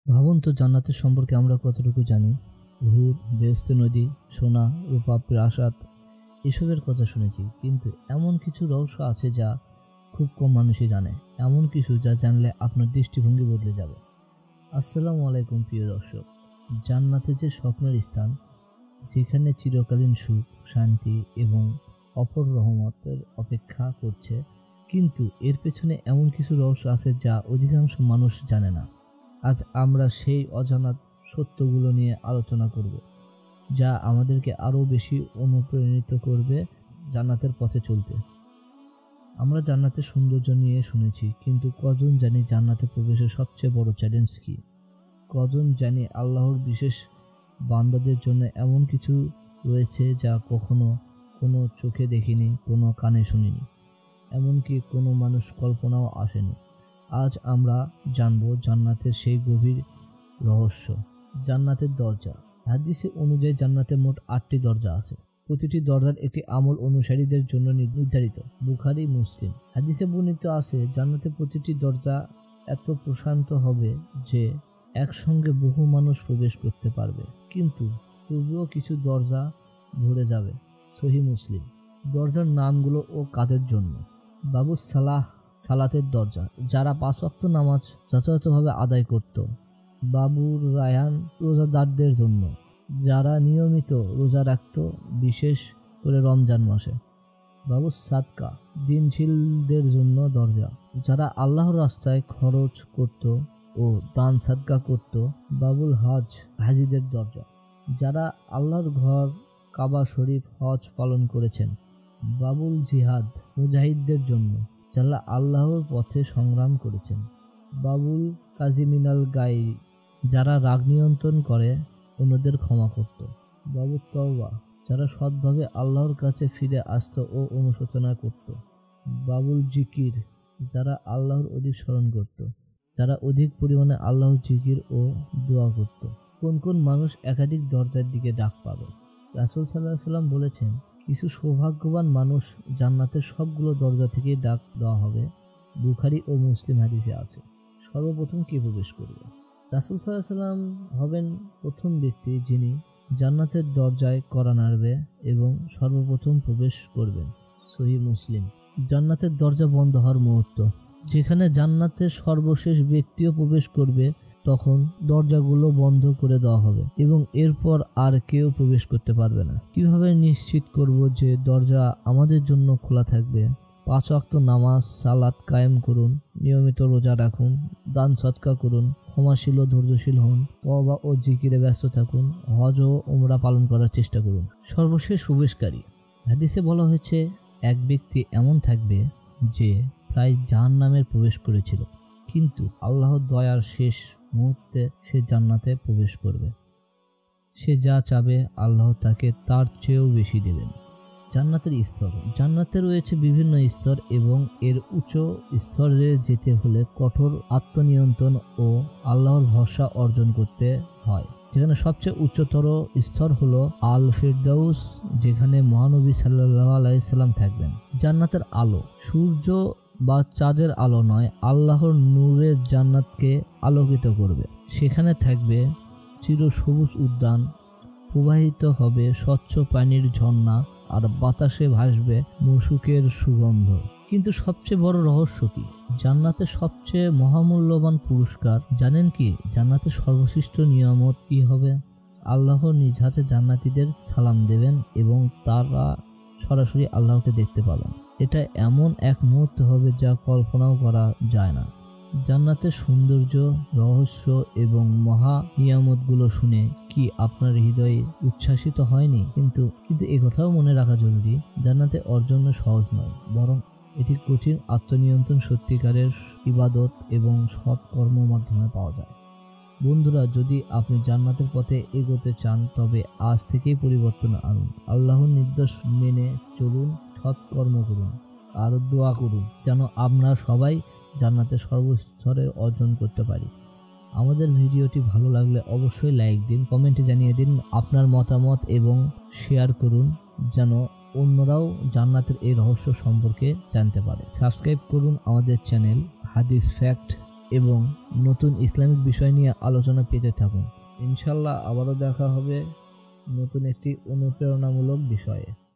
ভাবুন তো জান্নাতের সম্পর্কে আমরা কতটুকু জানি। হুর, বেহেশতের নদী, সোনা, রূপা, প্রাসাদ এসবের কথা শুনেছি, কিন্তু এমন কিছু রহস্য আছে যা খুব কম মানুষই জানে। এমন কিছু যা জানলে আপনার দৃষ্টিভঙ্গি বদলে যাবে। আসসালামু আলাইকুম প্রিয় দর্শক। জান্নাতে যে স্বপ্নের স্থান, যেখানে চিরকালীন সুখ, শান্তি এবং অপর রহমতের অপেক্ষা করছে, কিন্তু এর পেছনে এমন কিছু রহস্য আছে যা অধিকাংশ মানুষ জানে না। আজ আমরা সেই অজানা সত্যগুলো নিয়ে আলোচনা করব, যা আমাদেরকে আরও বেশি অনুপ্রাণিত করবে জান্নাতের পথে চলতে। আমরা জান্নাতের সৌন্দর্য নিয়ে শুনেছি, কিন্তু কজন জানি জান্নাতে প্রবেশের সবচেয়ে বড় চ্যালেঞ্জ কী? কজন জানি আল্লাহর বিশেষ বান্দাদের জন্য এমন কিছু রয়েছে যা কখনো কোনো চোখে দেখিনি, কোনো কানে শুনিনি, এমনকি কোনো মানুষ কল্পনাও আসেনি। আজ আমরা জানব জান্নাতের সেই গভীর রহস্য। জান্নাতের দরজা। হাদিসে অনুযায়ী জান্নাতে মোট 8টি দরজা আছে। প্রতিটি দরজার একটি আমল অনুসারীদের জন্য নির্ধারিত। বুখারী, মুসলিম। হাদিসে বর্ণিত আছে জান্নাতের প্রতিটি দরজা এত প্রশান্ত হবে যে একসঙ্গে বহু মানুষ প্রবেশ করতে পারবে, কিন্তু তবুও কিছু দরজা ভরে যাবে। সহিহ মুসলিম। দরজার নামগুলো ও কাদের জন্য। বাবুস সালাহ, সালাতের দরজা, যারা 5 ওয়াক্ত নামাজ যথাযথভাবে আদায় করত। বাবুর রায়ান, রোজাদারদের জন্য, যারা নিয়মিত রোজা রাখত, বিশেষ করে রমজান মাসে। বাবুস সাদকা, দিনশীলদের জন্য দরজা, যারা আল্লাহর রাস্তায় খরচ করত ও দান সাদকা করত। বাবুল হজ, হাজিদের দরজা, যারা আল্লাহর ঘর কাবা শরীফ হজ পালন করেছেন। বাবুল জিহাদ, মুজাহিদদের জন্য, যারা আল্লাহর পথে সংগ্রাম করেছেন। বাবুল কাজিমিনাল গাই, যারা রাগ নিয়ন্ত্রণ করে অন্যদের ক্ষমা করত। বাবুল তওবা, যারা সৎভাবে আল্লাহর কাছে ফিরে আসত ও অনুশোচনা করত। বাবুল জিকির, যারা আল্লাহর অধিক স্মরণ করত, যারা অধিক পরিমাণে আল্লাহর জিকির ও দোয়া করত। কোন কোন মানুষ একাধিক দরজার দিকে ডাক পাবে? রাসূল সাল্লাল্লাহু আলাইহি ওয়াসাল্লাম বলেছেন, কিছু সৌভাগ্যবান মানুষ জান্নাতের সবগুলো দরজা থেকেই ডাক দেওয়া হবে। বুখারী ও মুসলিম হাদিসে আছে। সর্বপ্রথম কে প্রবেশ করবে? রাসূল সাল্লাল্লাহু আলাইহি ওয়াসাল্লাম হবেন প্রথম ব্যক্তি যিনি জান্নাতের দরজায় কড়া নাড়বে এবং সর্বপ্রথম প্রবেশ করবেন। সহিহ মুসলিম। জান্নাতের দরজা বন্ধ হওয়ার মুহূর্ত। যেখানে জান্নাতের সর্বশেষ ব্যক্তিও প্রবেশ করবে, তখন দরজাগুলো বন্ধ করে দেওয়া হবে এবং এরপর আর কেউ প্রবেশ করতে পারবে না। কিভাবে নিশ্চিত করব যে দরজা আমাদের জন্য খোলা থাকবে? 5 ওয়াক্ত নামাজ, সালাত কায়েম করুন, নিয়মিত রোজা রাখুন, দান সদকা করুন, ক্ষমাশীল ও ধৈর্যশীল হন, তওবা ও জিকিরে ব্যস্ত থাকুন, হজ ও উমরা পালন করার চেষ্টা করুন। সর্বশেষ প্রবেশকারী। হাদিসে বলা হয়েছে, এক ব্যক্তি এমন থাকবে যে প্রায় জাহান্নামে প্রবেশ করেছিল, কিন্তু আল্লাহর দয়ার শেষ মুহূর্তে সে জান্নাতে প্রবেশ করবে। সে যা চাবে আল্লাহ তাকে তার চেয়েও বেশি দেবেন। জান্নাতের স্তর। জান্নাতে রয়েছে বিভিন্ন স্তর এবং এর উচ্চ স্তরে যেতে হলে কঠোর আত্মনিয়ন্ত্রণ ও আল্লাহর ভরসা অর্জন করতে হয়। যেখানে সবচেয়ে উচ্চতর স্তর হলো আল ফিরদাউস, যেখানে মহানবী সাল্লাল্লাহু আলাইহি সাল্লাম থাকবেন। জান্নাতের আলো। সূর্য বা চাঁদের আলো নয়, আল্লাহর নূরের জান্নাতকে আলোকিত করবে। সেখানে থাকবে চিরসবুজ উদ্যান, প্রবাহিত হবে স্বচ্ছ পানির ঝর্ণা, আর বাতাসে ভাসবে মুশুকের সুগন্ধ। কিন্তু সবচেয়ে বড় রহস্য কি? জান্নাতের সবচেয়ে মহামূল্যবান পুরস্কার জানেন কি? জান্নাতের সর্বশ্রেষ্ঠ নিয়ামত কি হবে? আল্লাহ নিজ হাতে জান্নাতীদের সালাম দেবেন এবং তারা সরাসরি আল্লাহকে দেখতে পাবেন। এটা এমন এক মুহূর্ত হবে যা কল্পনাও করা যায় না। জান্নাতের সৌন্দর্য, রহস্য এবং মহা নিয়ামতগুলো শুনে কি আপনার হৃদয়ে উচ্ছ্বাসিত হয়নি? কিন্তু একথাও মনে রাখা জরুরি, জান্নাতে অর্জন সহজ নয়, বরং এটি কঠিন আত্মনিয়ন্ত্রণ, সত্যিকারের ইবাদত এবং সৎ কর্মের মাধ্যমে পাওয়া যায়। বন্ধুরা, যদি আপনি জান্নাতের পথে এগোতে চান তবে আজ থেকেই পরিবর্তন আনুন। আল্লাহর নির্দেশ মেনে চলুন, সৎ কর্ম করুন আর দোয়া করুন যেন আমরা সবাই জান্নাতের সর্বস্তরে অর্জন করতে পারি। আমাদের ভিডিওটি ভালো লাগলে অবশ্যই লাইক দিন, কমেন্টে জানিয়ে দিন আপনার মতামত এবং শেয়ার করুন যেন অন্যরাও জান্নাতের এই রহস্য সম্পর্কে জানতে পারে। সাবস্ক্রাইব করুন আমাদের চ্যানেল হাদিস ফ্যাক্ট এবং নতুন ইসলামিক বিষয় নিয়ে আলোচনা পেতে থাকুন। ইনশাল্লাহ আবারও দেখা হবে নতুন একটি অনুপ্রেরণামূলক বিষয়ে।